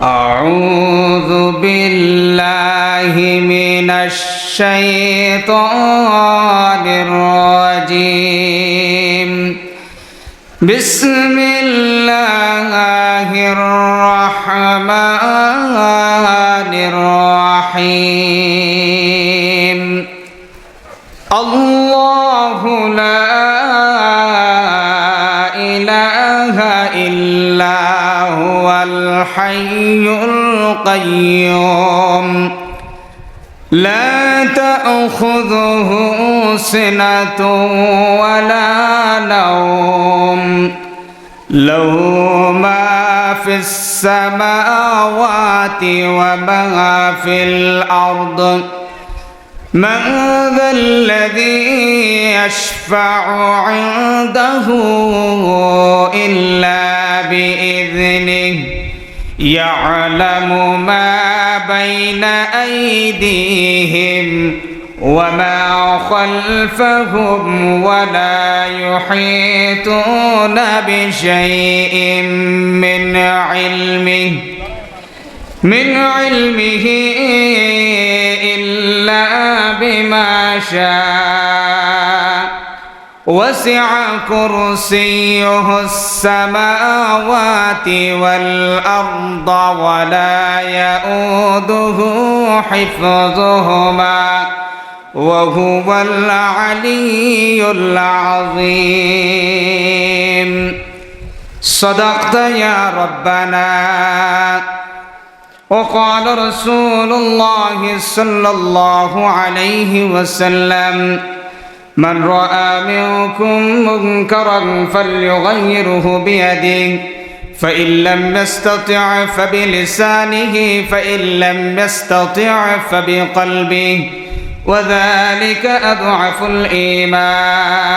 أعوذ بالله من الشيطان الرجيم بسم الله الرحمن الرحيم الله لا إله إلا هو الحي القيوم لا تأخذه سنة ولا نوم له ما في السماوات وما في الأرض من ذا الذي يشفع عنده إلا بإذنه يعلم ما بين أيديهم وما خلفهم ولا يحيطون بشيء من علمه إلا بما شاء وسع كرسيه السماوات والأرض ولا يؤوده حفظهما وهو العلي العظيم صدقت يا ربنا وقال رسول الله صلى الله عليه وسلم من رأى منكم منكرا فليغيره بيده فإن لم يستطع فبلسانه فإن لم يستطع فبقلبه وذلك أضعف الإيمان